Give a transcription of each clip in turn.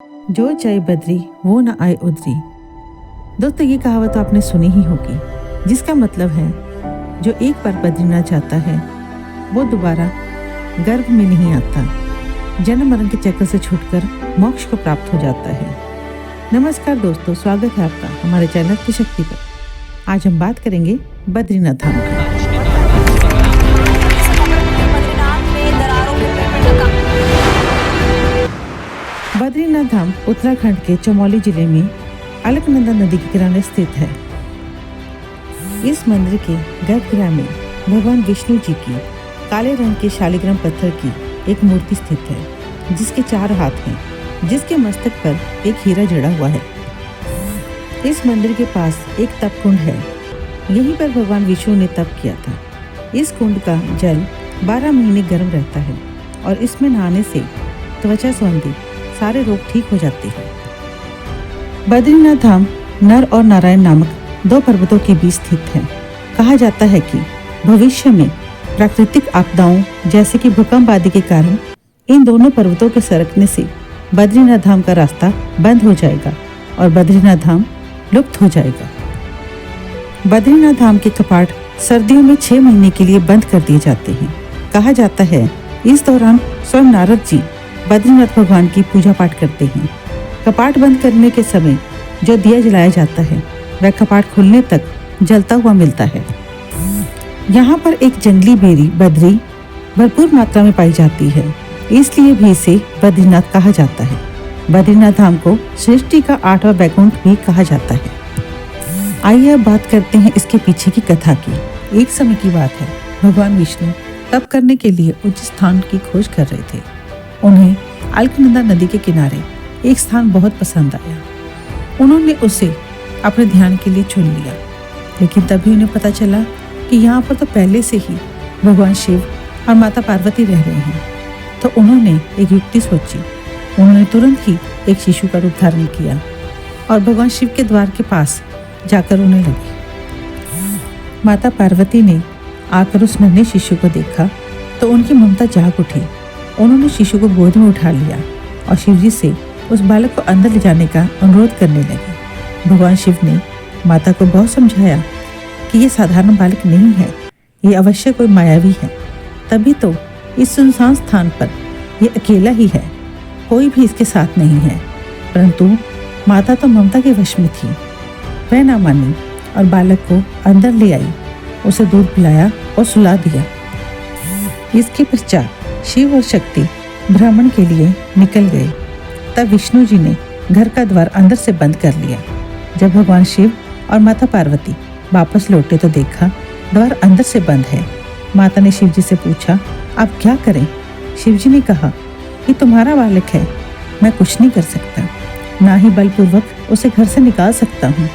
जो जाए बद्री वो न आए उधरी। दोस्तों, ये कहावत तो आपने सुनी ही होगी, जिसका मतलब है जो एक बार बद्रीनाथ जाता है वो दोबारा गर्भ में नहीं आता, जन्म मरण के चक्कर से छूटकर मोक्ष को प्राप्त हो जाता है। नमस्कार दोस्तों, स्वागत है आपका हमारे चैनल की शक्ति पर। आज हम बात करेंगे बद्रीनाथ धाम की। बद्रीनाथ धाम उत्तराखंड के चमोली जिले में अलकनंदा नदी के किनारे स्थित है। इस मंदिर के गर्भगृह में भगवान विष्णु जी की काले रंग के शालिग्राम पत्थर की एक मूर्ति स्थित है, जिसके 4 हाथ हैं, जिसके मस्तक पर एक हीरा जड़ा हुआ है। इस मंदिर के पास एक तप कुंड है, यहीं पर भगवान विष्णु ने तप किया था। इस कुंड का जल 12 महीने गर्म रहता है और इसमें नहाने से त्वचा संबंधी सारे रोग ठीक हो जाते हैं। बद्रीनाथ धाम नर और नारायण नामक 2 पर्वतों के बीच स्थित है। कहा जाता है कि भविष्य में प्राकृतिक आपदाओं जैसे कि भूकंप आदि के कारण इन दोनों पर्वतों के सरकने से बद्रीनाथ धाम का रास्ता बंद हो जाएगा और बद्रीनाथ धाम लुप्त हो जाएगा। बद्रीनाथ धाम के कपाट सर्दियों में 6 महीने के लिए बंद कर दिए जाते हैं। कहा जाता है इस दौरान स्वयं नारद जी बद्रीनाथ भगवान की पूजा पाठ करते हैं। कपाट बंद करने के समय जो दिया जलाया जाता है वह कपाट खुलने तक जलता हुआ मिलता है। यहाँ पर एक जंगली बेरी बद्री भरपूर मात्रा में पाई जाती है, इसलिए भी इसे बद्रीनाथ कहा जाता है। बद्रीनाथ धाम को सृष्टि का 8वां वैकुंठ भी कहा जाता है। आइए अब बात करते हैं इसके पीछे की कथा की। एक समय की बात है, भगवान विष्णु तप करने के लिए उच्च स्थान की खोज कर रहे थे। उन्हें अलकनंदा नदी के किनारे एक स्थान बहुत पसंद आया। उन्होंने उसे अपने ध्यान के लिए चुन लिया, लेकिन तभी उन्हें पता चला कि यहाँ पर तो पहले से ही भगवान शिव और माता पार्वती रह रहे हैं। तो उन्होंने एक युक्ति सोची। उन्होंने तुरंत ही एक शिशु का रूप धारण किया और भगवान शिव के द्वार के पास जाकर रोने लगी। माता पार्वती ने आकर उस नन्हे शिशु को देखा तो उनकी ममता जाग उठी। उन्होंने शिशु को गोद में उठा लिया और शिवजी से उस बालक को अंदर ले जाने का अनुरोध करने लगे। भगवान शिव ने माता को बहुत समझाया कि ये साधारण बालक नहीं है, ये अवश्य कोई मायावी है। तभी तो इस सुनसान स्थान पर ये अकेला ही है, कोई भी इसके साथ नहीं है। परंतु माता तो ममता के वश में थी, वह ना मानी और बालक को अंदर ले आई, उसे दूध पिलाया और सुला दिया। इसके पश्चात शिव और शक्ति भ्रमण के लिए निकल गए। तब विष्णु जी ने घर का द्वार अंदर से बंद कर लिया। जब भगवान शिव और माता पार्वती वापस लौटे तो देखा द्वार अंदर से बंद है। माता ने शिव जी से पूछा, आप क्या करें? शिव जी ने कहा, ये तुम्हारा बालक है, मैं कुछ नहीं कर सकता, ना ही बलपूर्वक उसे घर से निकाल सकता हूँ।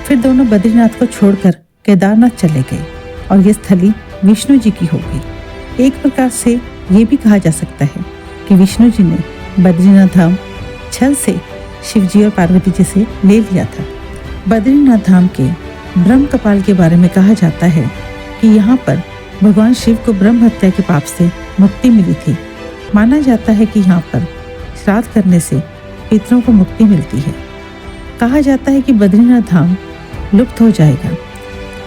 फिर दोनों बद्रीनाथ को छोड़कर केदारनाथ चले गए और ये स्थली विष्णु जी की हो गई। एक प्रकार से ये भी कहा जा सकता है कि विष्णु जी ने बद्रीनाथ धाम छल से शिव जी और पार्वती जी से ले लिया था। बद्रीनाथ धाम के ब्रह्म कपाल के बारे में कहा जाता है कि यहाँ पर भगवान शिव को ब्रह्म हत्या के पाप से मुक्ति मिली थी। माना जाता है कि यहाँ पर श्राद्ध करने से पितरों को मुक्ति मिलती है। कहा जाता है कि बद्रीनाथ धाम लुप्त हो जाएगा,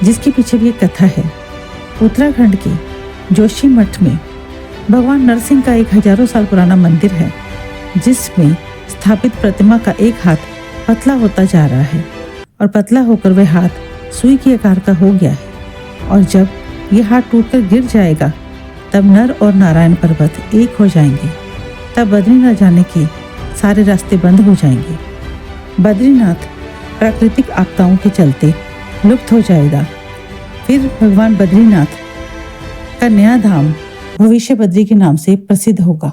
जिसके पीछे भी एक कथा है। उत्तराखंड के जोशी मठ में भगवान नरसिंह का एक हजारों साल पुराना मंदिर है, जिसमें स्थापित प्रतिमा का एक हाथ पतला होता जा रहा है और पतला होकर वह हाथ सुई के आकार का हो गया है। और जब यह हाथ टूटकर गिर जाएगा तब नर और नारायण पर्वत एक हो जाएंगे। तब बद्रीनाथ जाने के सारे रास्ते बंद हो जाएंगे। बद्रीनाथ प्राकृतिक आपदाओं के चलते लुप्त हो जाएगा। फिर भगवान बद्रीनाथ का नया धाम भविष्य बद्री के नाम से प्रसिद्ध होगा।